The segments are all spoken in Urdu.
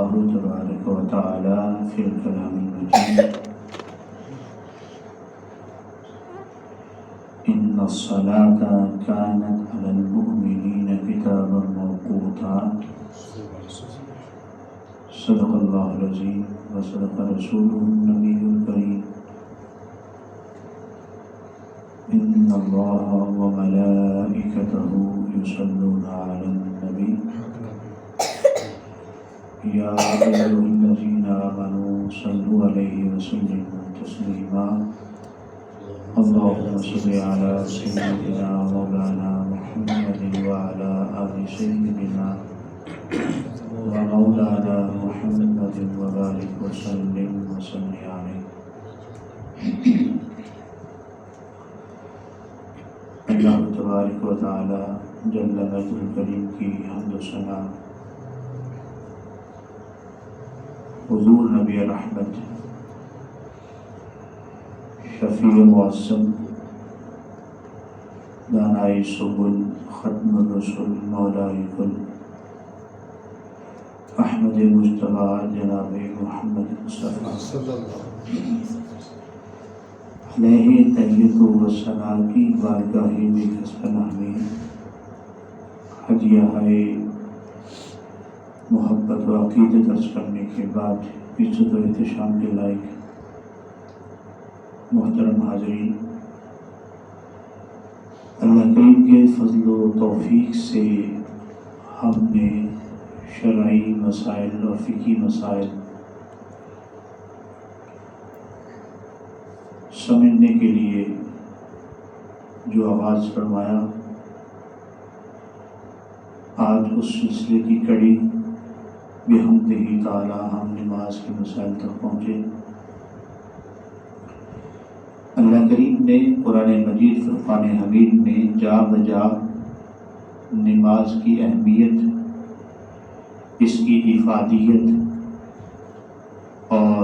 الله تبارك وتعالى في الكلام المجيد إن الصلاة كانت على المؤمنين كتابا موقوتا صدق الله العظيم وصدق رسوله النبي الكريم إن الله وملائكته يصلون على النبي يا أيها الذين آمنوا صلوا عليه وسلموا تسليما اللهم صل على سيدنا مولانا محمد وعلى آل سيدنا ومولانا محمد وبارك وسلم عليه. اللہ تبارک و تعالی جل مجدہ الکریم کی حمد و ثنا حضور نبی رحمت شفیع معصم دانائی سبل ختم الرسل مولائی کل احمد مجتبیٰ جناب محمد مصطفیٰ علیہ تحیت و ثنا کی بارگاہ میں پناہ میں ہدیہ ہے محبت و عقیدت درج کرنے کے بعد عزت و احتشام کے لائق محترم حاضرین، اللہ کریم کے فضل و توفیق سے ہم نے شرعی مسائل اور فقہی مسائل سمجھنے کے لیے جو آغاز فرمایا، آج اس سلسلے کی کڑی بحمدہ تعالی ہم نماز کے مسائل تک پہنچے۔ اللہ کریم نے قرآن مجید فرقان حمید میں جا بجا نماز کی اہمیت، اس کی افادیت اور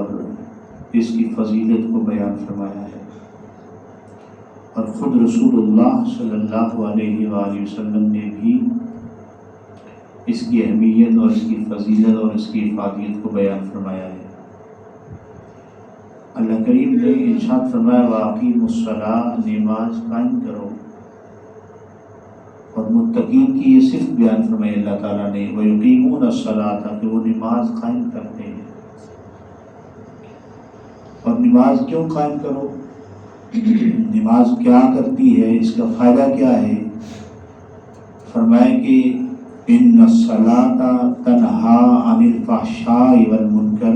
اس کی فضیلت کو بیان فرمایا ہے، اور خود رسول اللہ صلی اللہ علیہ وآلہ وسلم نے بھی اس کی اہمیت اور اس کی فضیلت اور اس کی افادیت کو بیان فرمایا ہے۔ اللہ کریم نے ارشاد فرمایا وَأَقِیمُوا الصَّلَاةَ، نماز قائم کرو، اور متقین کی یہ صرف بیان فرمائی اللہ تعالیٰ نے وَيُقِیمُونَ الصَّلَاةَ، کہ وہ نماز قائم کرتے ہیں۔ اور نماز کیوں قائم کرو؟ نماز کیا کرتی ہے، اس کا فائدہ کیا ہے؟ فرمایا کہ ان الصلاۃ تنہا عن الفحشاء والمنکر،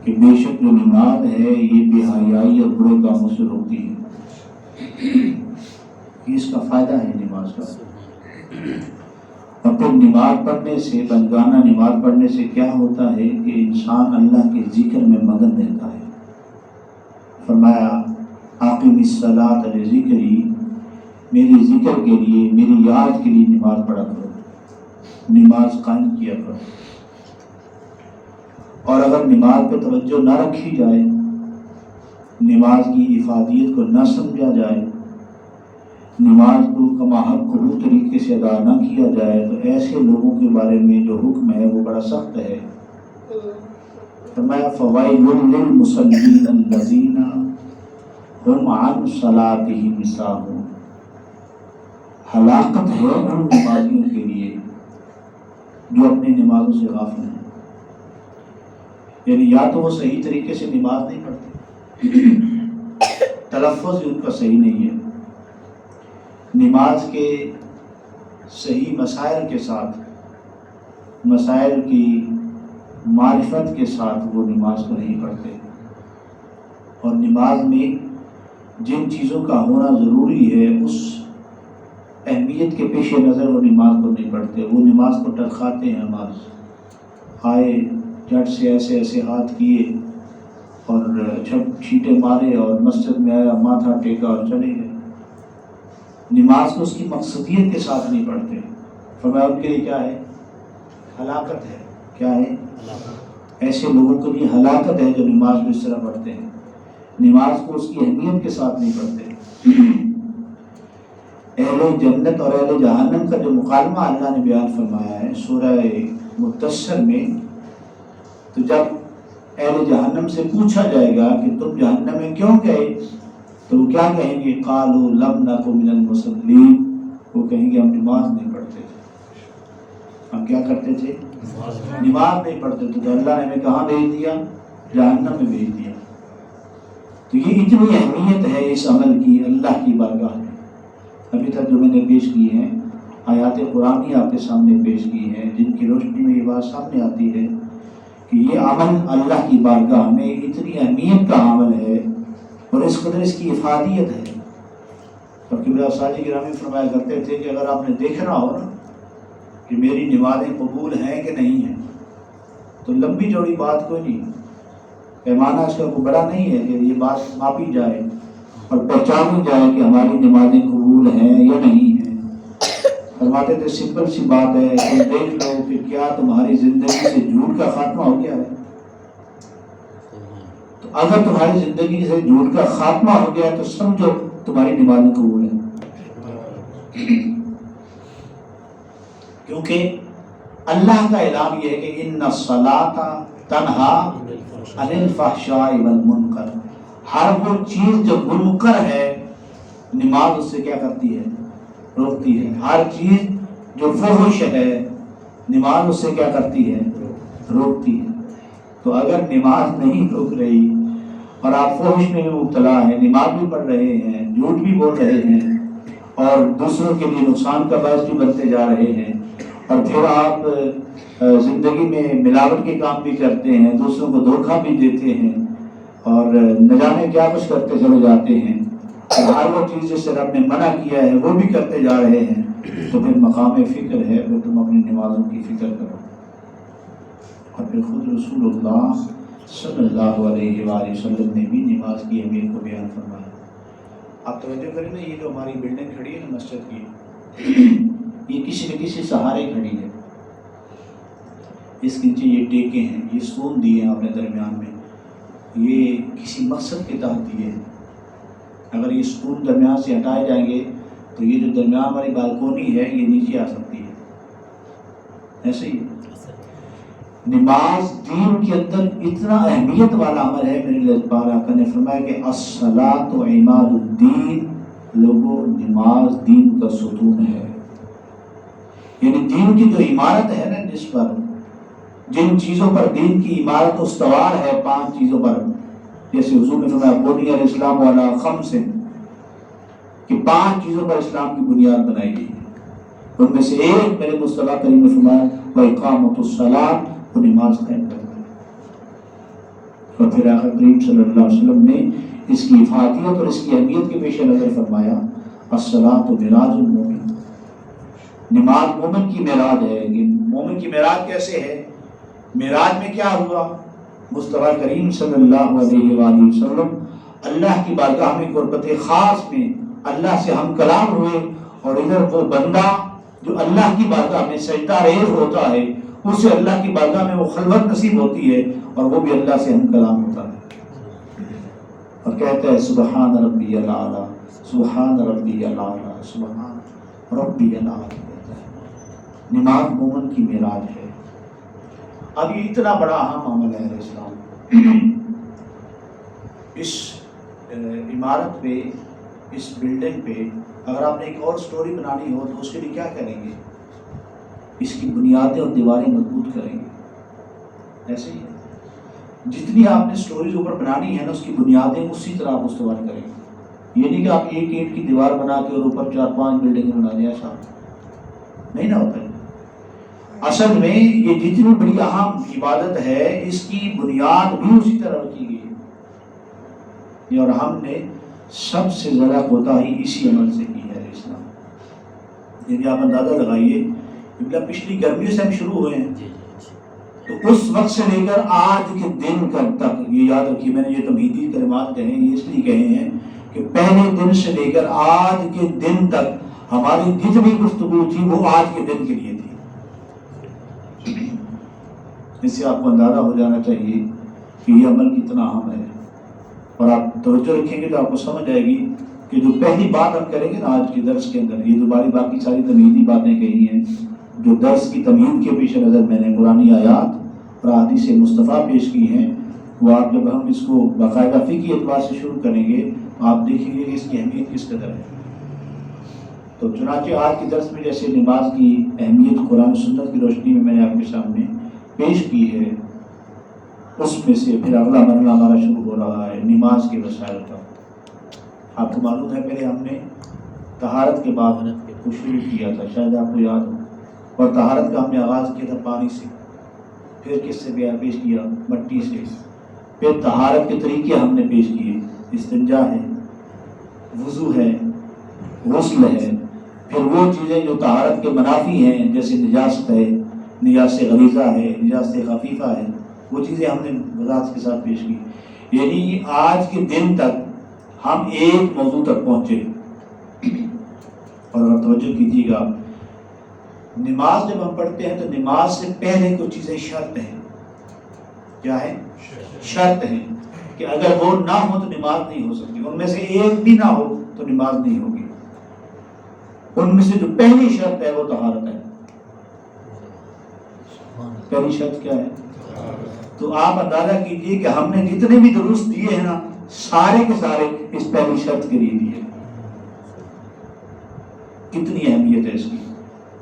کہ بے شک جو نماز ہے یہ بے حیائی اور برے کاموں سے روکتی ہے۔ اس کا فائدہ ہے نماز کا۔ اور پھر نماز پڑھنے سے، بندگانہ نماز پڑھنے سے کیا ہوتا ہے کہ انسان اللہ کے ذکر میں مگن رہتا ہے۔ فرمایا اقیم الصلاۃ لذکری، میری ذکر کے لیے، میری یاد کے لیے نماز پڑھا کرو، نماز قائم کیا کرو۔ اور اگر نماز پہ توجہ نہ رکھی جائے، نماز کی افادیت کو نہ سمجھا جائے، نماز کو کما حق قبول طریقے سے ادا نہ کیا جائے، تو ایسے لوگوں کے بارے میں جو حکم ہے وہ بڑا سخت ہے۔ فرمایا فوائل للمصلین الذین ہم عن صلاتہم ساہون، ہلاکت ہے ان نمازیوں کے لیے جو اپنی نمازوں سے غافل ہیں۔ یعنی یا تو وہ صحیح طریقے سے نماز نہیں پڑھتے، تلفظ ان کا صحیح نہیں ہے، نماز کے صحیح مسائل کے ساتھ، مسائل کی معرفت کے ساتھ وہ نماز کو نہیں پڑھتے، اور نماز میں جن چیزوں کا ہونا ضروری ہے اس اہمیت کے پیش نظر وہ نماز کو نہیں پڑھتے، وہ نماز کو ٹرکھاتے ہیں، نماز آئے جھٹ سے ایسے ایسے ہاتھ کیے اور چھینٹے مارے اور مسجد میں آیا، ماتھا ٹیکا اور چلے گئے۔ نماز کو اس کی مقصدیت کے ساتھ نہیں پڑھتے۔ فرمایا ان کے لیے کیا ہے؟ ہلاکت ہے۔ کیا ہے؟ ایسے لوگوں کے لیے ہلاکت ہے جو نماز کو اس طرح پڑھتے ہیں، نماز کو اس کی اہمیت کے ساتھ نہیں پڑھتے۔ اہل جنت اور اہل جہنم کا جو مکالمہ اللہ نے بیان فرمایا ہے سورہ مدثر میں، تو جب اہل جہنم سے پوچھا جائے گا کہ تم جہنم میں کیوں گئے، تو وہ کیا کہیں گے؟ قالوا لم نک من المصلین، وہ کہیں گے ہم نماز نہیں پڑھتے تھے۔ ہم کیا کرتے تھے؟ نماز نہیں پڑھتے تھے۔ تو اللہ نے ہمیں کہاں بھیج دیا؟ جہنم میں بھیج دیا۔ تو یہ اتنی اہمیت ہے اس عمل کی اللہ کی بارگاہ میں۔ ابھی تک جو میں نے پیش کی ہیں آیات قرآنی آپ کے سامنے پیش کی ہیں، جن کی روشنی میں یہ بات سامنے آتی ہے کہ یہ عمل اللہ کی بارگاہ میں اتنی اہمیت کا عمل ہے اور اس قدر اس کی افادیت ہے۔ اور قبلہ ساجی گرامی فرمایا کرتے تھے کہ اگر آپ نے دیکھنا ہو نا کہ میری نمازیں قبول ہیں کہ نہیں ہیں، تو لمبی چوڑی بات کوئی نہیں، پیمانہ اس کا کوئی بڑا نہیں ہے کہ یہ بات ماپی جائے اور پہچانی جائے کہ ہماری نمازیں قبول ہیں یا نہیں ہیں۔ فرماتے تھے سمپل سی بات ہے، تم دیکھ لو کہ کیا تمہاری زندگی سے جھوٹ کا خاتمہ ہو گیا ہے۔ تو اگر تمہاری زندگی سے جھوٹ کا خاتمہ ہو گیا ہے تو سمجھو تمہاری نمازیں قبول ہیں۔ کیونکہ اللہ کا اعلان یہ ہے کہ ان الصلاۃ تنہی عن الفحشاء والمنکر، ہر وہ چیز جو منکر ہے نماز اس سے کیا کرتی ہے؟ روکتی ہے۔ ہر چیز جو فحش ہے نماز اس سے کیا کرتی ہے؟ روکتی ہے۔ تو اگر نماز نہیں روک رہی اور آپ فحش میں بھی مبتلا ہیں، نماز بھی پڑھ رہے ہیں، جھوٹ بھی بول رہے ہیں اور دوسروں کے لیے نقصان کا باعث بھی بنتے جا رہے ہیں، اور پھر آپ زندگی میں ملاوٹ کے کام بھی کرتے ہیں، دوسروں کو دھوکہ بھی دیتے ہیں اور نہ جانے کیا کچھ کرتے چلے جاتے ہیں، اور ہر وہ چیز جس سے رب نے منع کیا ہے وہ بھی کرتے جا رہے ہیں، تو پھر مقام فکر ہے، پھر تم اپنی نمازوں کی فکر کرو۔ اور پھر خود رسول اللہ صلی اللہ علیہ وآلہ وسلم نے بھی نماز کی اہمیت کو بیان فرمایا۔ آپ توجہ کریں نا، یہ جو ہماری بلڈنگ کھڑی ہے نا مسجد کی، یہ کسی نہ کسی سہارے کھڑی ہے۔ اس کے نیچے یہ ٹیکے ہیں، یہ ستون دیے ہیں اپنے درمیان میں، یہ کسی مقصد کے تحت دیے ہیں۔ اگر یہ ستون درمیان سے ہٹائے جائیں گے تو یہ جو درمیان والی بالکونی ہے یہ نیچے آ سکتی ہے۔ ایسے ہی نماز دین کے اندر اتنا اہمیت والا عمل ہے، میرے لذبار آقا نے فرمایا کہ الصلاۃ عماد الدین، لوگوں نماز دین کا ستون ہے۔ یعنی دین کی جو عمارت ہے نا، جس پر جن چیزوں پر دین کی عمارت استوار ہے، 5 چیزوں پر، جیسے حضور نے فرمایا بنی الاسلام علی خمس، کہ 5 چیزوں پر اسلام کی بنیاد بنائی گئی ہے۔ ان میں سے ایک میرے مصطفیٰ کریم نے فرمایا وَإِقَامَةُ الصَّلَاةِ، وہ نماز قائم کرنا ہے۔ اور پھر آقا کریم صلی اللہ علیہ وسلم نے اس کی افادیت اور اس کی اہمیت کے پیش نظر فرمایا الصلاۃ معراج المومن، نماز مومن کی معراج ہے۔ مومن کی معراج کیسے ہے؟ معراج میں کیا ہوا؟ مصطفیٰ کریم صلی اللہ علیہ وآلہ وسلم اللہ کی بارگاہ میں قربت خاص میں اللہ سے ہم کلام ہوئے، اور ادھر وہ بندہ جو اللہ کی بارگاہ میں سجدہ ریز ہوتا ہے، اسے اللہ کی بارگاہ میں وہ خلوت نصیب ہوتی ہے اور وہ بھی اللہ سے ہم کلام ہوتا ہے اور کہتا ہے سبحان ربی الاعلیٰ، سبحان ربی الاعلیٰ، سبحان ربی الاعلیٰ۔ نماز مومن کی معراج ہے۔ اب یہ اتنا بڑا اہم عمل ہے اسلام، اس عمارت پہ، اس بلڈنگ پہ اگر آپ نے ایک اور سٹوری بنانی ہو تو اس کے لیے کیا کریں گے؟ اس کی بنیادیں اور دیواریں مضبوط کریں گے۔ ایسے ہی ہے، جتنی آپ نے سٹوریز اوپر بنانی ہے نا، اس کی بنیادیں اسی طرح آپ استوار کریں گے۔ یہ نہیں کہ آپ ایک اینٹ کی دیوار بنا کے اور اوپر 4-5 بلڈنگیں بنا دیں، ایسا نہیں نہ ہوتا ہے۔ اصل میں یہ جتنی بڑی اہم عبادت ہے، اس کی بنیاد بھی اسی طرح رکھی گئی ہے، اور ہم نے سب سے زیادہ کوتاہی اسی عمل سے کی ہے اسلام۔ یعنی آپ اندازہ لگائیے، پچھلی گرمیوں سے ہم شروع ہوئے ہیں، تو اس وقت سے لے کر آج کے دن تک، یہ یاد رکھیے میں نے یہ تمہیدی کلمات کہے ہیں، یہ اس لیے کہے ہیں کہ پہلے دن سے لے کر آج کے دن تک ہماری جتنی گفتگو تھی وہ آج کے دن کے لیے تھی۔ اس سے آپ کو اندازہ ہو جانا چاہیے کہ یہ عمل کتنا اہم ہے، اور آپ توجہ رکھیں گے تو آپ کو سمجھ آئے گی کہ جو پہلی بات ہم کریں گے نا آج کے درس کے اندر، یہ دوبارہ باقی ساری تمہیدی باتیں کہی ہیں، جو درس کی تمہید کے پیش نظر میں نے قرآنی آیات اور احادیث مصطفیٰ پیش کی ہیں، وہ آپ جب ہم اس کو باقاعدہ فقہی اعتبار سے شروع کریں گے تو آپ دیکھیں گے کہ اس کی اہمیت کس قدر ہے۔ تو چنانچہ آج کے درس میں جیسے نماز کی اہمیت قرآن و سنت کی روشنی میں میں نے آپ کے سامنے پیش کی ہے، اس میں سے پھر اگلا مرحلہ ہمارا شروع ہو رہا ہے نماز کے وسائل کا۔ آپ کو معلوم ہے پہلے ہم نے طہارت کے بعد کو شروع کیا تھا، شاید آپ کو یاد ہو، اور طہارت کا ہم نے آغاز کیا تھا پانی سے، پھر کس سے بیان پیش کیا؟ مٹی سے۔ پھر طہارت کے طریقے ہم نے پیش کیے، استنجا ہے، وضو ہے، غسل ہے، پھر وہ چیزیں جو طہارت کے منافی ہیں جیسے نجاست ہے، نجاست غلیظہ ہے، نجاست خفیفہ ہے، وہ چیزیں ہم نے وضاحت کے ساتھ پیش کی۔ یعنی آج کے دن تک ہم ایک موضوع تک پہنچے، اور اگر توجہ کیجیے گا، نماز جب ہم پڑھتے ہیں تو نماز سے پہلے کچھ چیزیں شرط ہیں۔ کیا ہے؟ شرط ہیں کہ اگر وہ نہ ہو تو نماز نہیں ہو سکتی، ان میں سے ایک بھی نہ ہو تو نماز نہیں ہوگی۔ ان میں سے جو پہلی شرط ہے وہ طہارت ہے۔ پہلی شرط کیا ہے؟ تو آپ اندازہ کیجئے کہ ہم نے جتنے بھی دروس دیے ہیں نا، سارے کے سارے اس پہلی شرط کے لیے دیے۔ کتنی اہمیت ہے اس کی،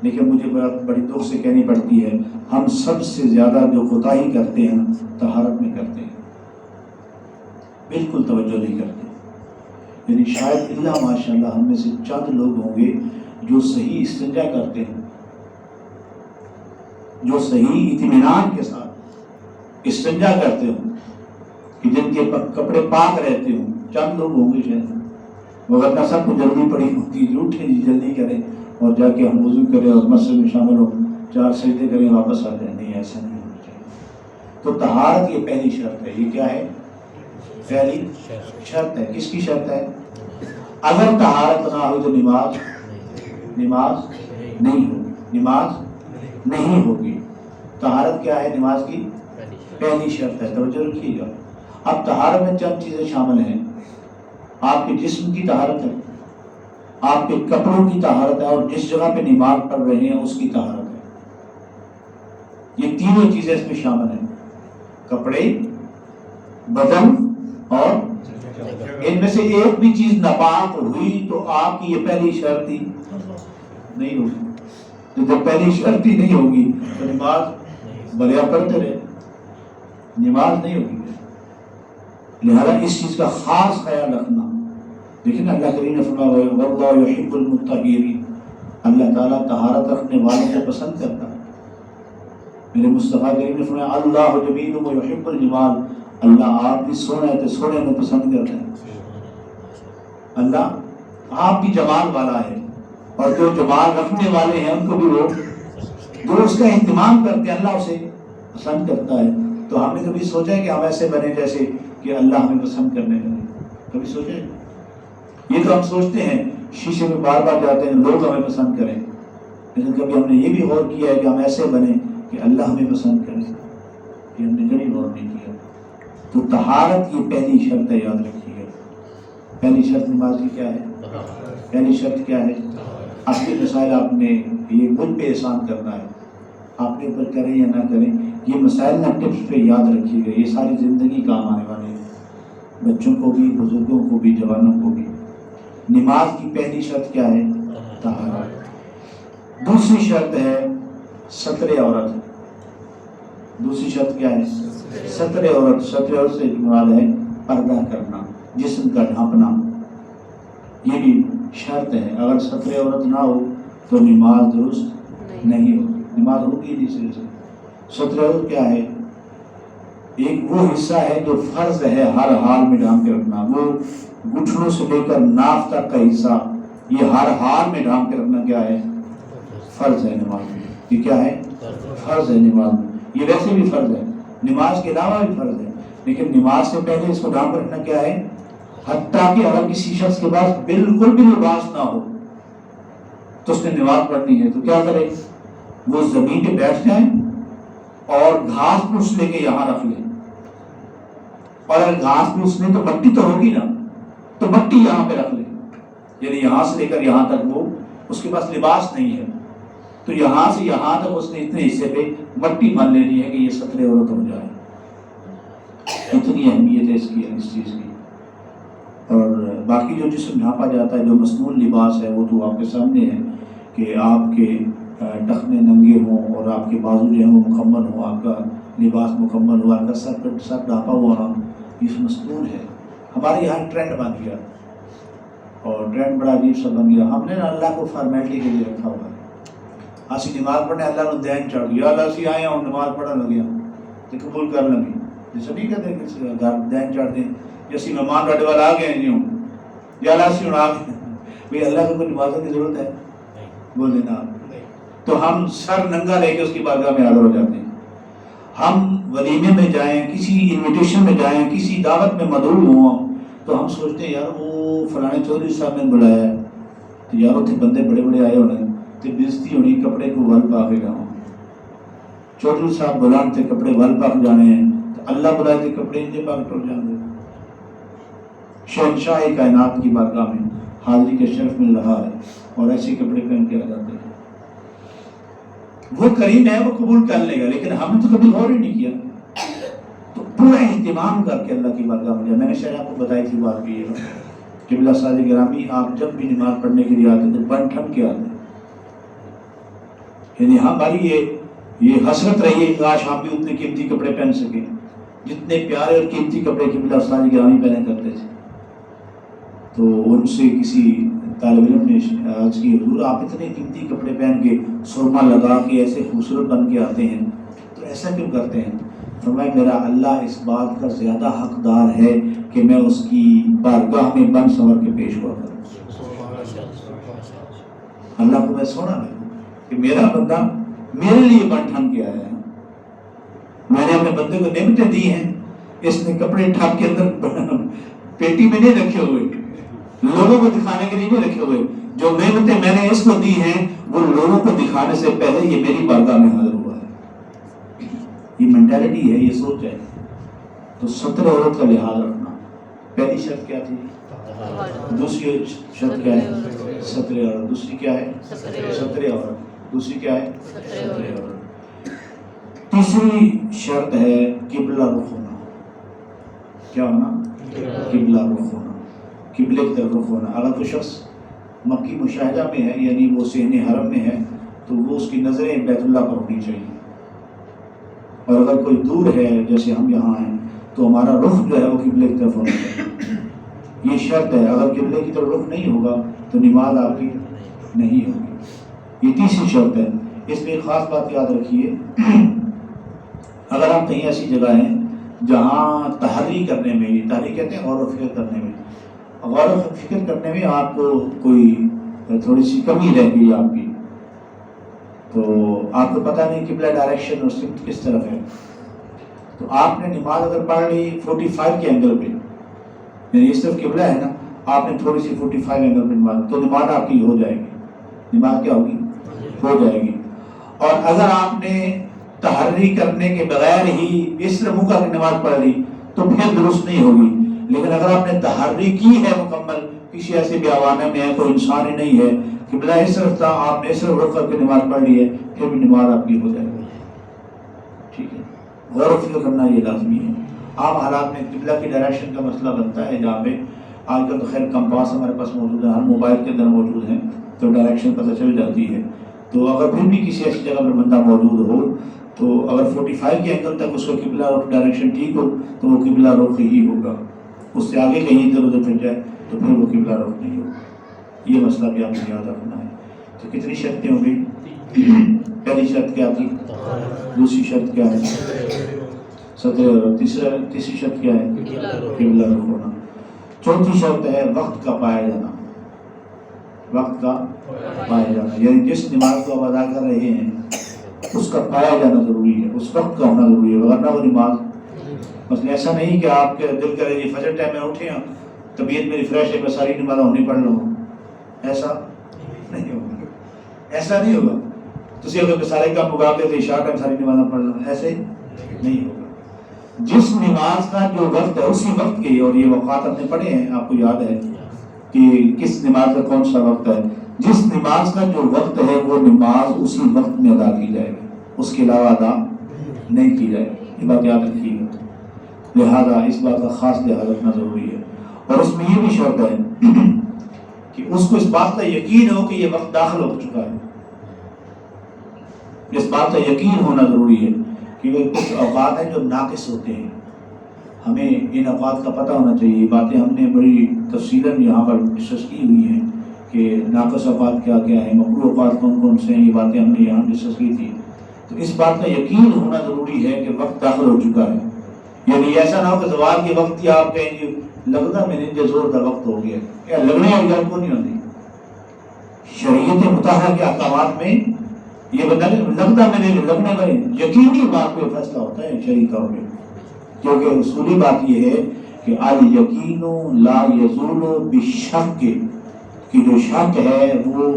لیکن مجھے بڑی دکھ سے کہنی پڑتی ہے، ہم سب سے زیادہ جو کوتاہی کرتے ہیں طہارت میں کرتے ہیں، بالکل توجہ نہیں کرتے۔ یعنی شاید اللہ ماشاءاللہ ہم میں سے چند لوگ ہوں گے جو صحیح استنجا کرتے ہیں، جو صحیح اطمینان کے ساتھ استنجا کرتے ہوں، کہ جن کے کپڑے پاک رہتے ہوں، چند لوگ ہوں گے شاید، مگر سب کو جلدی پڑی ہوتی ہے، اٹھیں جلدی کریں اور جا کے ہم وضو کریں اور مسجد میں شامل ہو، 4 سجدے کریں واپس آ جائیں۔ نہیں، ایسا نہیں ہونا چاہیے۔ تو طہارت یہ پہلی شرط ہے۔ یہ کیا ہے؟ پہلی شرط ہے۔ کس کی شرط ہے؟ اگر طہارت نہ ہو تو نماز نہیں ہوگی، نماز نہیں ہوگی۔ طہارت کیا ہے؟ نماز کی پہلی شرط ہے، توجہ رکھیے گا۔ اب طہارت میں چند چیزیں شامل ہیں، آپ کے جسم کی طہارت ہے، آپ کے کپڑوں کی طہارت ہے، اور جس جگہ پہ نماز پڑھ رہے ہیں اس کی طہارت ہے۔ یہ تینوں چیزیں اس میں شامل ہیں، کپڑے، بدن اور ان میں سے ایک بھی چیز ناپاک ہوئی تو آپ کی یہ پہلی شرط ہی نہیں ہوگی۔ تو جب پہلی شرط ہی نہیں ہوگی تو نماز بھلے آپ پڑھتے رہے، نماز نہیں ہوگی۔ لہذا اس چیز کا خاص خیال رکھنا۔ لیکن اللہ کریم نے فرمایا واللہ یحب المطہرین، اللہ تعالیٰ طہارت رکھنے والوں کو پسند کرتا ہے۔ میرے مصطفیٰ کریم نے فرمایا اللہ جمیل و یحب الجمال، اللہ آپ بھی سونا ہے تو سونے میں پسند کرتا ہے۔ اللہ آپ بھی جمال والا ہے، اور جو جمال رکھنے والے ہیں ان کو بھی وہ جو اس کا اہتمام کرتے ہیں اللہ اسے پسند کرتا ہے۔ تو ہم نے کبھی سوچا ہے کہ ہم ایسے بنے جیسے کہ اللہ ہمیں پسند کرنے لگے؟ کبھی سوچا ہے؟ یہ تو ہم سوچتے ہیں، شیشے میں بار بار جاتے ہیں لوگ ہمیں پسند کریں، لیکن کبھی ہم نے یہ بھی غور کیا ہے کہ ہم ایسے بنے کہ اللہ ہمیں پسند کرے؟ یہ ہم نے کبھی غور نہیں کیا۔ تو طہارت یہ پہلی شرط ہے، یاد رکھیے گا۔ پہلی شرط نماز کی کیا ہے؟ پہلی شرط کیا ہے؟ اصلی مسائل آپ نے یہ مجھ پہ احسان کرنا ہے، آپ نے اوپر کریں یا نہ کریں، یہ مسائل نہ ٹپس پہ یاد رکھیے گا، یہ ساری زندگی کام آنے والے ہیں، بچوں کو بھی، بزرگوں کو بھی، جوانوں کو بھی۔ نماز کی پہلی شرط کیا ہے؟ طہارت۔ دوسری شرط ہے ستر عورت۔ دوسری شرط کیا ہے؟ ستر عورت۔ ستر عورت سے مراد ہے پردہ کرنا، جسم کا ڈھانپنا، یہ بھی شرط ہے۔ اگر ستر عورت نہ ہو تو نماز درست نہیں ہوگی، نماز ہوگی نہیں صحیح سے۔ ستر عورت کیا ہے؟ ایک وہ حصہ ہے جو فرض ہے ہر حال میں ڈھانپ کے رکھنا، وہ گھٹنوں سے لے کر ناف تک کا حصہ، یہ ہر حال میں ڈھانپ کے رکھنا کیا ہے؟ فرض ہے نماز میں۔ یہ کیا ہے؟ فرض ہے نماز میں۔ یہ ویسے بھی فرض ہے، نماز کے علاوہ بھی فرض ہے، لیکن نماز سے پہلے اس کو ڈھانپ رکھنا کیا ہے؟ حتیٰ کہ اگر کسی شخص کے پاس بالکل بھی لباس نہ ہو تو اس نے نماز پڑھنی ہے تو کیا کرے؟ وہ زمین پہ بیٹھ جائیں اور گھاس پھوس لے کے یہاں رکھ لیں، اور اگر گھاس پھوس لیں تو مٹی تو ہوگی نا، تو مٹی یہاں پہ رکھ لیں، یعنی یہاں سے لے کر یہاں تک وہ اس کے پاس لباس نہیں ہے، تو یہاں سے یہاں تک اس نے اتنے حصے پہ مٹی مان لینی ہے کہ یہ ستر عورت ہو جائے. اتنی اہمیت ہے اس کی، اس چیز کی. اور باقی جو جسم ڈھانپا جاتا ہے، جو مصنوع لباس ہے، وہ تو آپ کے سامنے ہے کہ آپ کے ٹخنے ننگے ہوں اور آپ کے بازو جو ہیں وہ مکمل ہوں، آپ کا لباس مکمل ہو، آپ کا سر ڈھانپا ہوا ہونا، یہ مصنوع ہے. ہمارے یہاں ٹرینڈ بن گیا اور ٹرینڈ بڑا عجیب سا بن گیا. ہم نے نا اللہ کو فارمیلٹی کے لیے رکھا ہوا ہے. اسی نماز پڑھنے اللہ نے دین چڑھ گیا، اللہ اسی آئے ہوں نماز پڑھنے لگیا تو قبول کر لگی. جیسے نہیں کہتے کہ گھر دین چڑھ دیں، جیسے مہمان رڈے والا آ گئے نہیں ہوں یا اللہ سے آ گئے بھائی، اللہ کو کوئی نمازوں کی ضرورت ہے؟ بولے نا. تو ہم سر ننگا لے کے اس کی بارگاہ میں حاضر ہو جاتے ہیں. ہم ولیمے میں جائیں، کسی انویٹیشن میں جائیں، کسی دعوت میں مدعو ہوں، تو ہم سوچتے ہیں یار وہ فلانے چودھری صاحب نے بلایا ہے تو یار اتنے بندے بڑے بڑے آئے ہونے تو بےزتی ہونی، کپڑے کو ول پا کے جاؤں. چودھری صاحب بلان تھے کپڑے ول پاک جانے ہیں، تو اللہ بلائے تھے کپڑے انجے پاک ٹوٹ جانے. شہنشاہ کائنات کی بارگاہ میں حاضری کا شرف مل رہا ہے اور ایسے کپڑے پہن کے آ جاتے ہیں. وہ کریم ہے، وہ قبول کر لے گا، لیکن ہم نے تو کبھی غور ہی نہیں کیا. تو پورا اہتمام کر کے اللہ کی بارگاہ میں جائے. میں نے شاید آپ کو بتائی تھی بات بھی ہے قبلہ ساز گرامی، آپ جب بھی نماز پڑھنے کے لیے آتے تو بن ٹھن کے آتے. یعنی ہماری یہ حسرت رہی ہے کاش ہم بھی اتنے قیمتی کپڑے پہن سکیں جتنے پیارے اور قیمتی کپڑے قبلہ ساز گرامی پہنے کرتے تھے. تو ان سے کسی طالب علم نے آج کی حضور آپ اتنے قیمتی کپڑے پہن کے سرما لگا کے ایسے خوبصورت بن کے آتے ہیں تو ایسا کیوں کرتے ہیں؟ فرمایا میرا اللہ اس بات کا زیادہ حقدار ہے کہ میں اس کی بارگاہ میں بن سنور کے پیش ہوا کروں. اللہ کو میں سونا لگوں کہ میرا بندہ میرے لیے بن ٹھن کے آیا ہے. میں نے اپنے بندے کو نعمتیں دی ہیں، اس نے کپڑے ٹھاپ کے اندر پیٹی میں نہیں رکھے ہوئے، لوگوں کو دکھانے کے لیے نہیں رکھے ہوئے. جو نعمتیں میں نے اس کو دی ہیں وہ لوگوں کو دکھانے سے پہلے یہ میری بارگاہ میں حاضر ہوا ہے. یہ مینٹالٹی ہے، یہ سوچ ہے. تو 17 عورت کا لحاظ رکھنا. پہلی شرط کیا تھی؟ دوسری شرط کیا ہے؟ 17 عورت. دوسری کیا ہے؟ 17 عورت. دوسری کیا ہے؟ 17 عورت. تیسری شرط ہے قبلہ رخ ہونا. کیا ہونا؟ قبلہ رخ ہونا، قبلے کی طرف رخ ہونا. اگر کوئی شخص مکی مشاہدہ میں ہے یعنی وہ صحن حرم میں ہے تو وہ اس کی نظریں بیت اللہ پر ہونی چاہیے. اور اگر کوئی دور ہے جیسے ہم یہاں ہیں تو ہمارا رخ جو ہے وہ قبلے کی طرف ہونا چاہیے. یہ شرط ہے. اگر قبلے کی طرف رخ نہیں ہوگا تو نماز آپ کی نہیں ہوگی. یہ تیسری شرط ہے. اس میں ایک خاص بات یاد رکھیے، اگر آپ کہیں ایسی جگہ ہیں جہاں تحری کرنے میں، تحری کہتے ہیں غور و فکر کرنے میں، غور و فکر کرنے میں آپ کو کوئی تھوڑی سی کمی رہ گئی آپ کی، تو آپ کو پتہ نہیں قبلہ ڈائریکشن اور سمت کس طرف ہے، تو آپ نے نماز اگر پڑھ لی 45 کے اینگل پہ، یعنی اس طرف قبلہ ہے نا، آپ نے تھوڑی سی 45 اینگل پہ نماز، تو نماز آپ کی ہو جائے گی. نماز کیا ہوگی؟ ہو جائے گی. اور اگر آپ نے تحری کرنے کے بغیر ہی اس طرح منہ کر کے نماز پڑھ لی تو پھر درست نہیں ہوگی. لیکن اگر آپ نے تحری کی ہے مکمل، کسی ایسے بیابانے میں ہے، کوئی انسان ہی نہیں ہے، قبلہ اس طرف تھا، آپ نے اس طرف رخ کر کے نماز پڑھ لی ہے، پھر بھی نماز آپ کی ہو جائے گی. ٹھیک ہے، غور و فکر کرنا یہ لازمی ہے. عام حالات میں قبلہ کی ڈائریکشن کا مسئلہ بنتا ہے جہاں پہ آج کل تو خیر کمپاس ہمارے پاس موجود ہے، ہر موبائل کے اندر موجود ہیں تو ڈائریکشن پتہ چل جاتی ہے. تو اگر پھر بھی کسی ایسی جگہ پر بندہ موجود ہو تو اگر 45 کے اینگل تک اس کا قبلہ رخ ڈائریکشن ٹھیک ہو تو وہ قبلہ رخ ہی ہوگا. اس سے آگے کہیں ادھر ادھر پھر جائے تو پھر وہ قبلہ رخ نہیں ہوگا. یہ مسئلہ بھی آپ کو یاد رکھنا ہے. تو کتنی شرطیں ہو گئی؟ پہلی شرط کیا تھی؟ دوسری شرط کیا ہے؟ 17. تیسری شرط کیا ہے؟ قبلہ رخ ہونا. چوتھی شرط ہے وقت کا پایا جانا. وقت کا پایا جانا یعنی جس نماز کو آپ ادا کر رہے ہیں اس کا پایا جانا ضروری ہے، اس وقت کا ہونا ضروری ہے، ورنہ وہ نماز. مثلا ایسا نہیں کہ آپ کے دل کرے جی فجر ٹائم میں اٹھے ہیں، طبیعت میری فریش ہے، میں ساری نماز ہونی پڑھ لوں، ایسا نہیں ہوگا. ایسا نہیں ہوگا. تو اگر سارے کام مکا کے عشاء ٹائم ساری نماز پڑھ لوں، ایسے نہیں ہوگا. جس نماز کا جو وقت ہے اسی وقت کے، اور یہ اوقات ہم نے پڑھے ہیں، آپ کو یاد ہے کہ کس نماز کا کون سا وقت ہے. جس نماز کا جو وقت ہے وہ نماز اسی وقت میں ادا کی جائے گی، اس کے علاوہ ادا نہیں کی جائے گی. یہ بات یاد رکھیے گا. لہذا اس بات کا خاص لحاظ رکھنا ضروری ہے. اور اس میں یہ بھی شرط ہے کہ اس کو اس بات کا یقین ہو کہ یہ وقت داخل ہو چکا ہے. اس بات کا یقین ہونا ضروری ہے کہ کچھ اوقات ہیں جو ناقص ہوتے ہیں. ہمیں ان اوقات کا پتہ ہونا چاہیے. یہ باتیں ہم نے بڑی تفصیلاً یہاں پر ڈسکس کی ہوئی ہیں کہ ناقص اوقات کیا کیا ہیں، مکروہ اوقات کون کون سے ہیں. یہ باتیں ہم نے یہاں ڈسکس کی تھی. تو اس بات کا یقین ہونا ضروری ہے کہ وقت داخل ہو چکا ہے. یعنی ایسا نہ ہو کہ زوال کے وقت یا آپ کہیں گے لگتا میں نے زور کا وقت ہو گیا. کیا لگنے والی بات کو نہیں ہوتی. شریعت مطالعہ کے احکامات میں یہ لگتا میں نے لگنے کا یقینی بات پہ فیصلہ ہوتا ہے شرعی طور پہ. کیونکہ اصولی بات یہ ہے کہ الیقین لا یزول بالشک، کہ جو شک ہے وہ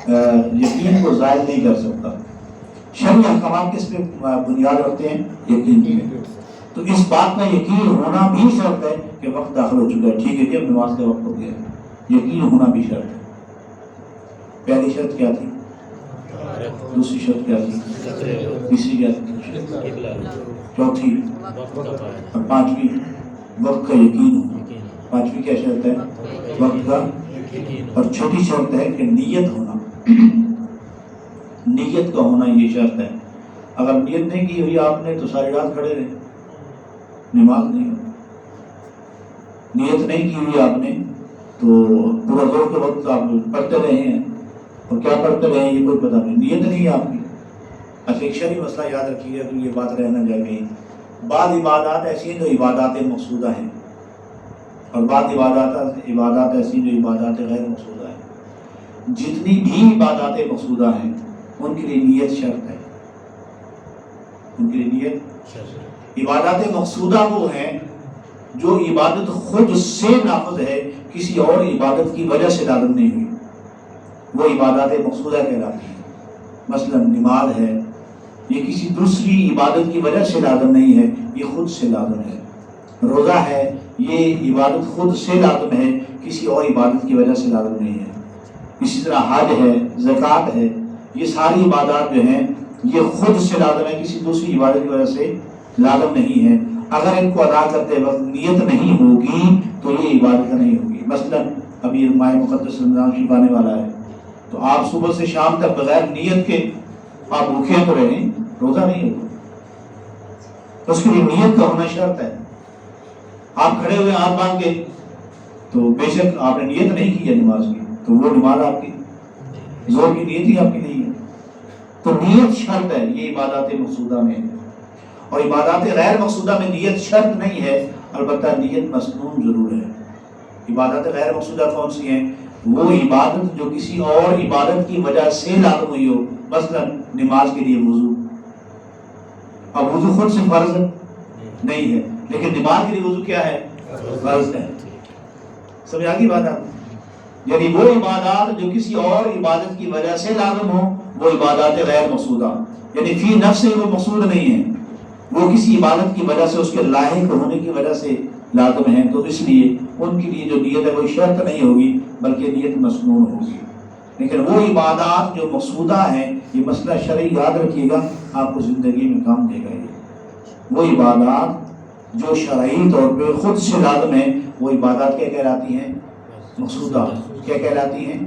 یقین کو زائل نہیں کر سکتا. شرعی احکامات کس پہ بنیاد رکھتے ہیں؟ یقین پہ. تو اس بات کا یقین ہونا بھی شرط ہے کہ وقت داخل ہو چکا ہے. ٹھیک ہے جی اب نماز کا وقت ہو گیا. یقین ہونا بھی شرط ہے. پہلی شرط کیا تھی؟ دوسری شرط کیا تھی؟ تیسری کیا تھی؟ چوتھی اور پانچویں وقت کا یقین ہونا. پانچویں کیا شرط ہے؟ وقت کا. اور چھٹی شرط ہے کہ نیت ہونا. نیت کا ہونا یہ شرط ہے. اگر نیت نہیں کی ہوئی آپ نے تو ساری رات کھڑے رہے، نماز نہیں ہوئی. نیت نہیں کی ہوئی آپ نے تو پورا زور کے وقت آپ پڑھتے رہے ہیں اور کیا پڑھتے رہے ہیں یہ کوئی پتہ نہیں. نیت نہیں ہے آپ کی. اچھا ایک شرعی مسئلہ یاد رکھیے کہ یہ بات رہنا جائے گی. بعض عبادات ایسی ہیں جو عبادات مقصودہ ہیں اور بعض عبادات ایسی جو عبادات غیر مقصودہ ہیں. جتنی بھی عبادات مقصودہ ہیں ان کے لیے نیت شرط ہے. ان کے لیے نیت. عبادات مقصودہ وہ ہیں جو عبادت خود سے نافذ ہے، کسی اور عبادت کی وجہ سے لازم نہیں ہوئی، وہ عبادات مقصودہ کہلاتی ہیں. مثلا نماز ہے، یہ کسی دوسری عبادت کی وجہ سے لازم نہیں ہے، یہ خود سے لازم ہے. روزہ ہے، یہ عبادت خود سے لازم ہے، کسی اور عبادت کی وجہ سے لازم نہیں ہے. اسی طرح حج ہے، زکوٰۃ ہے، یہ ساری عبادات جو ہیں یہ خود سے لازم ہے، کسی دوسری عبادت کی وجہ سے لازم نہیں ہے. اگر ان کو ادا کرتے وقت نیت نہیں ہوگی تو یہ عبادت نہیں ہوگی. مثلا ابھی ماہ مقدس رمضان شریف آنے والا ہے تو آپ صبح سے شام تک بغیر نیت کے آپ بھوکے تو رہیں، روزہ نہیں ہوگا. تو اس کے لیے نیت کا ہونا شرط ہے. آپ کھڑے ہوئے ہاتھ باندھ کے تو بے شک آپ نے نیت نہیں کی ہے نماز کی تو وہ نماز آپ کی زور کی نیت ہی آپ کی نہیں ہے. تو نیت شرط ہے یہ عبادات مقصودہ میں. اور عبادات غیر مقصودہ میں نیت شرط نہیں ہے، البتہ نیت مسنون ضرور ہے. عبادات غیر مقصودہ کون سی ہیں؟ وہ عبادت جو کسی اور عبادت کی وجہ سے لازم ہوئی ہو. مثلا نماز کے لیے وضو. اب وضو خود سے فرض نہیں ہے لیکن نماز کے لیے وضو کیا ہے؟ فرض ہے. سمجھ آ گئی بات آپ؟ یعنی وہ عبادات جو کسی اور عبادت کی وجہ سے لازم ہو وہ عبادات غیر مقصودہ، یعنی فی نفس وہ مقصود نہیں ہے، وہ کسی عبادت کی وجہ سے اس کے لاحق ہونے کی وجہ سے لازم ہیں. تو اس لیے ان کے لیے جو نیت ہے وہ شرط نہیں ہوگی بلکہ نیت مسنون ہوگی. لیکن وہ عبادات جو مقصودہ ہیں، یہ مسئلہ شرعی یاد رکھیے گا، آپ کو زندگی میں کام دے گا. یہ وہ عبادات جو شرعی طور پہ خود سے لازم ہیں وہ عبادات کیا کہلاتی ہیں؟ مقصودہ. کیا کہلاتی ہیں؟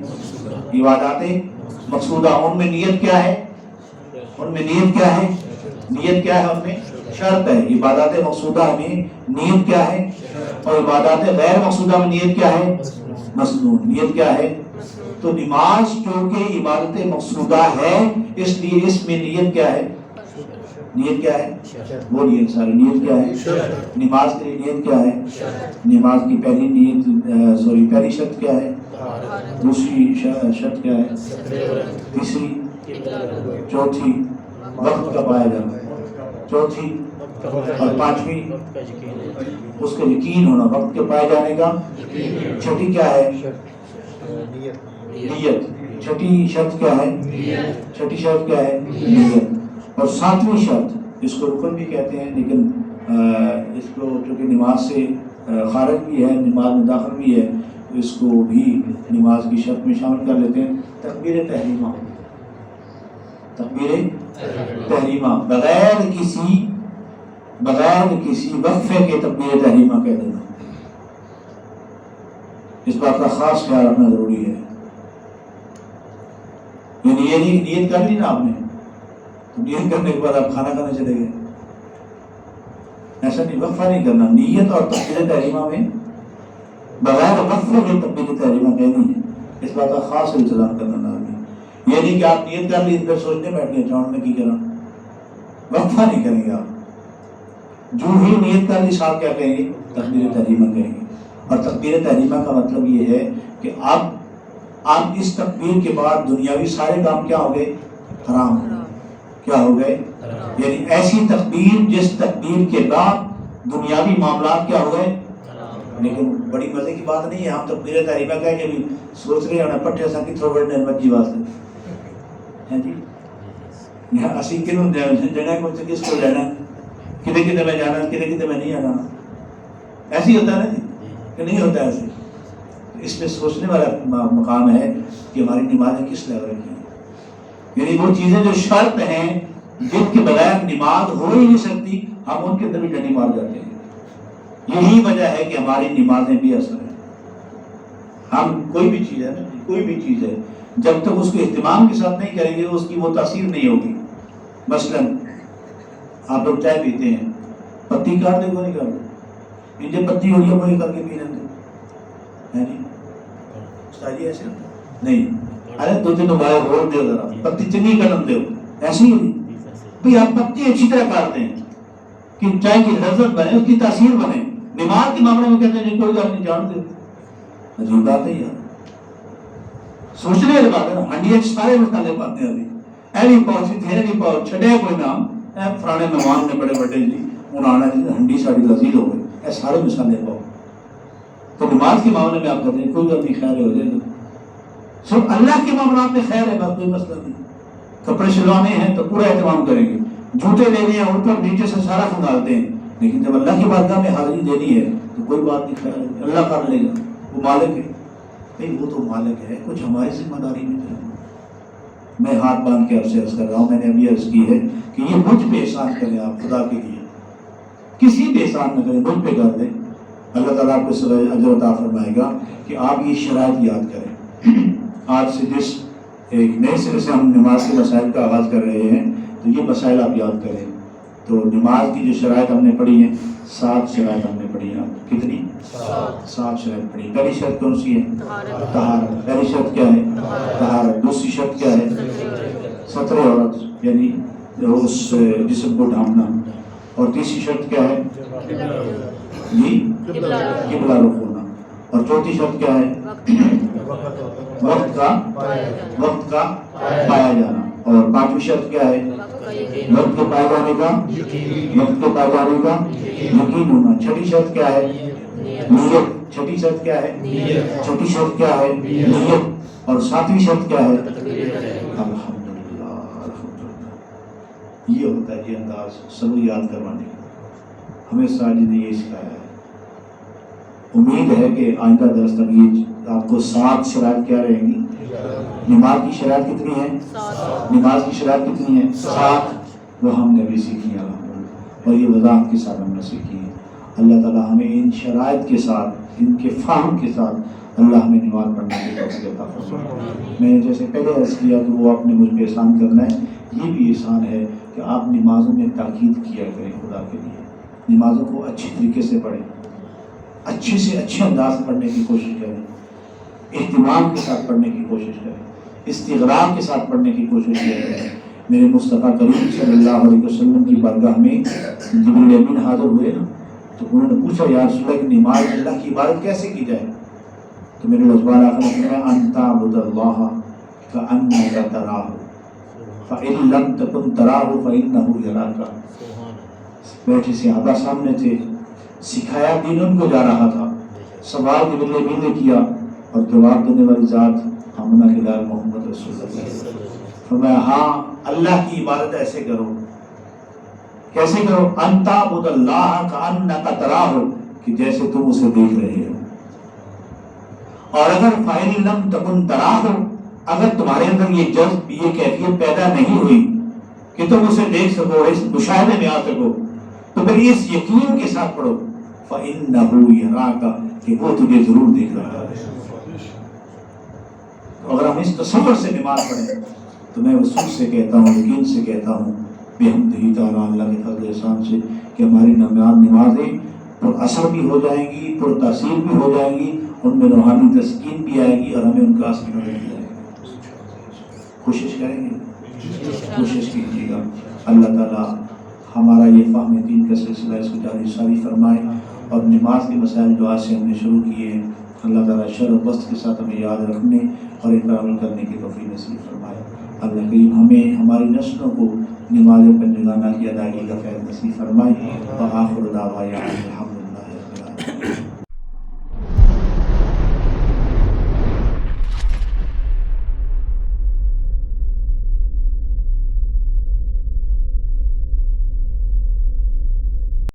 عبادات مقصودہ. ان میں نیت کیا ہے؟ ان میں نیت کیا ہے؟ نیت کیا ہے؟ ان میں شرط ہے. عبادات مقصودہ میں نیت کیا ہے؟ اور عبادات غیر مقصودہ میں نیت کیا ہے؟ مسنون. نیت کیا ہے؟ تو نماز چونکہ عبادت مقصودہ ہے اس لیے اس میں نیت کیا ہے؟ نیت کیا ہے؟ وہ نیت ساری نیت کیا ہے؟ نماز کے لیے نیت کیا ہے؟ نماز کی پہلی نیت پہلی شرط کیا ہے؟ دوسری شرط کیا ہے؟ تیسری، چوتھی وقت کا پایا جانا، چوتھی اور پانچویں اس کا یقین ہونا وقت کے پائے جانے کا. چھٹی کیا ہے؟ نیت. چھٹی شرط کیا ہے؟ چھٹی شرط کیا ہے؟ نیت. اور ساتویں شرط اس کو رکن بھی کہتے ہیں لیکن اس کو چونکہ نماز سے خارج بھی ہے، نماز میں داخل بھی ہے، اس کو بھی نماز کی شرط میں شامل کر لیتے ہیں. تکبیر تحریمہ، تکبیر تحریمہ بغیر کسی وقفے کے تکبیر تحریمہ کہہ دینا. اس بات کا خاص خیال رکھنا ضروری ہے. یعنی یہ نہیں نیت کر لی نا آپ نے تو نیت کرنے کے بعد آپ کھانا کھانے چلے گئے، ایسا نہیں، وقفہ نہیں کرنا. نیت اور تکبیر تحریمہ میں بغیر وقفے کے تکبیر تحریمہ کہنی ہے. اس بات کا خاص انتظام کرنا لازمی. یہ نہیں کہ آپ نیت کر لی پھر سوچنے بیٹھ گئے چاؤن میں کی کرنا، وقفہ نہیں کریں گے آپ. جو ہی نیت کر لی صاحب کیا کہیں گے؟ تکبیر تحریمہ کہیں گے. اور تکبیر تحریمہ کا مطلب یہ ہے کہ اب اس تکبیر کے بعد دنیاوی سارے کام کیا ہو گئے؟ حرام ہو گئے. کیا ہو گئے؟ یعنی ایسی تکبیر جس تکبیر کے بعد دنیاوی معاملات کیا ہو گئے. لیکن بڑی مزے کی بات نہیں ہے، ہم تکبیر تحریمہ کہہ کے بھی سوچ رہے ہیں پٹھے سا کتوں بڑے نعمت کی بات ہے جی. یہاں اسی کنوں جانا کچھ کس کو لینا، کدے کدے میں جانا، کدے کدے میں نہیں جانا. ایسے ہی ہوتا ہے نا جی کہ نہیں ہوتا ایسے. اس پہ سوچنے والا مقام ہے کہ ہماری نمازیں کس لیول کی ہیں. یعنی وہ چیزیں جو شرط ہیں جن کے بغیر نماز ہو ہی نہیں سکتی، ہم ان کے اندر بھی ڈنڈی مار جاتے ہیں. یہی وجہ ہے کہ ہماری نمازیں بھی اثر ہیں. ہم کوئی بھی چیز ہے نا، کوئی بھی چیز ہے جب تک اس کو اہتمام کے ساتھ نہیں کریں گے اس کی وہ تاثیر نہیں ہوگی. مثلاً آپ لوگ چائے پیتے ہیں، پتی کاٹ دے وہ نہیں کاٹ دے، انجے پتی ہو گیا وہی کر کے پی لیں گے جی. استاد ایسے نہیں، ارے دو تین بار روڈ دے ذرا پتی چنگی قدم دے، ایسی ہی بھائی آپ پتی اچھی طرح کاٹتے ہیں کہ چائے کی لذت بنے، اس کی تاثیر بنے. نماز کے معاملے میں کہتے ہیں کوئی آپ نہیں جان دے. عجیب بات ہے یار، سوچنے والی بات ہے نا. ہنڈی سارے مسالے پاتے ہیں ابھی ایوی پاؤ سی تھے نہیں پاؤ چھڑے کوئی نام فلانے مہمان نے بڑے بڑے جی انہوں نے آنا ہنڈی ساری لذیذ ہو گئی، اے سارے مسالے پاؤ. تو نماز کے معاملے میں آپ کہتے ہیں کوئی اپنی خیر ہو جائے گا. صرف اللہ کے معاملات میں خیر ہے، بس کوئی مسئلہ نہیں. کپڑے سلوانے ہیں تو پورا اہتمام کریں گے، جوتے لینے ہیں اوپر نیچے سے سارا کھنگالتے ہیں. لیکن جب اللہ کی بارگاہ میں حاضری دینی ہے تو کوئی بات نہیں، خیر ہے اللہ کر لے گا، وہ مالک ہے. نہیں وہ تو مالک ہے، کچھ ہماری ذمہ داری میں ہے. میں ہاتھ باندھ کے آپ سے عرض کر رہا ہوں، میں نے ابھی عرض کی ہے کہ یہ مجھ پہ احسان کریں آپ خدا کے لیے، کسی پہ احسان نہ کریں، مجھ پہ کر دیں. اللہ تعالیٰ آپ کو اجر عطا فرمائے گا کہ آپ یہ شرائط یاد کریں. آج سے جس ایک نئے سرے سے ہم نماز کے مسائل کا آغاز کر رہے ہیں تو یہ مسائل آپ یاد کریں. تو نماز کی جو شرائط ہم نے پڑھی ہیں 7 شرائط ہم نے پڑھی ہیں. کتنی؟ 7 شرائط پڑھی. پہلی شرط کون سی ہے؟ طہارت. پہلی شرط کیا ہے؟ طہارت. دوسری شرط کیا ہے؟ ستر عورت یعنی اس جسم کو ڈھانپنا. اور تیسری شرط کیا ہے؟ جی قبلہ رخ ہونا. اور چوتھی شرط کیا ہے؟ وقت کا پایا جانا. اور پانچویں شرط کیا ہے؟ وقت کے پائے جانے کا یقین ہونا. چھٹی شرط کیا ہے؟ نیت. چھٹی شرط کیا ہے؟ نیت. اور 7ویں شرط کیا ہے؟ الحمدللہ. یہ ہوتا ہے یہ انداز سب یاد کروانے کا. ہمیں ساجد نے یہ سکھایا ہے. امید ہے کہ آئندہ درس تک یہ آپ کو 7 شرائط کیا رہیں گی. نماز کی شرائط کتنی ہے؟ نماز کی شرائط کتنی ہے؟ 7. وہ ہم نے بھی سیکھی ہے اور یہ وضاحت کے ساتھ ہم نے سیکھی ہے. اللہ تعالیٰ ہمیں ان شرائط کے ساتھ، ان کے فہم کے ساتھ اللہ ہمیں نماز پڑھنے کی توفیق عطا فرمائے. میں نے جیسے پہلے عرض کیا کہ وہ آپ نے مجھ پہ احسان کرنا ہے، یہ بھی احسان ہے کہ آپ نمازوں میں تاکید کیا کریں خدا کے لیے. نمازوں کو اچھی طریقے سے پڑھیں، اچھے سے اچھے انداز سے پڑھنے کی کوشش کریں، اہتمام کے ساتھ پڑھنے کی کوشش کریں، استغراق کے ساتھ پڑھنے کی کوشش کریں. میرے مصطفیٰ کریم صلی اللہ علیہ وسلم کی بارگاہ میں جبریل امین حاضر ہوئے نا تو انہوں نے پوچھا یا رسول اللہ کہ نماز اللہ کی عبادت کیسے کی جائے؟ تو میرے رسول آخر نے فرمایا ان تعبد اللہ کأنک تراہ فإن لم تکن تراہ فإنہ یراک. بیٹھے صحابہ سامنے تھے، سکھایا دین ان کو جا رہا تھا. سوال جبریل امین نے کیا اور جواب دینے والی ذات آمنہ کے لال محمد رسول اللہ. فرمایا ہاں اللہ کی عبادت ایسے کرو. کیسے کرو؟ ان تعبد اللہ کأنک تراہ، کہ جیسے تم اسے دیکھ رہے ہو. اور اگر فَإِن لَمْ تَكُنْ تَرَاهُ، اگر تمہارے اندر یہ جذب، یہ کیفیت پیدا نہیں ہوئی کہ تم اسے دیکھ سکو، اس مشاہدے میں آ سکو، تو پھر اس یقین کے ساتھ پڑھو فَإِنَّهُ يَرَاكَ، کہ وہ تجھے ضرور دیکھ رہا ہے۔ اگر ہم اس تصور سے نماز پڑھیں تو میں وصول سے کہتا ہوں، یقین سے کہتا ہوں، بحمدہ تعالیٰ، اللہ کے فضل احسان سے، کہ ہماری نمازیں پر اثر بھی ہو جائیں گی، پر تاثیر بھی ہو جائیں گی، ان میں روحانی تسکین بھی آئے گی، اور ہمیں ان کا اثر نظر بھی آئے گا۔ کوشش کریں گے، کوشش کیجیے گا۔ اللہ تعالیٰ ہمارا یہ فہم دین کا سلسلہ اس کو جاری ساری فرمائے، اور نماز کے مسائل جو آج سے ہم نے شروع کیے ہیں، اللہ تعالیٰ شر و بست کے ساتھ ہمیں یاد رکھنے اور ان پر عمل کرنے کی توفیق نصیب فرمائے۔ اللہ کریم ہمیں ہماری نسلوں کو نماز پنجگانہ کی ادائیگی کا فیض نصیب فرمائے۔ وآخر دعوانا الحمد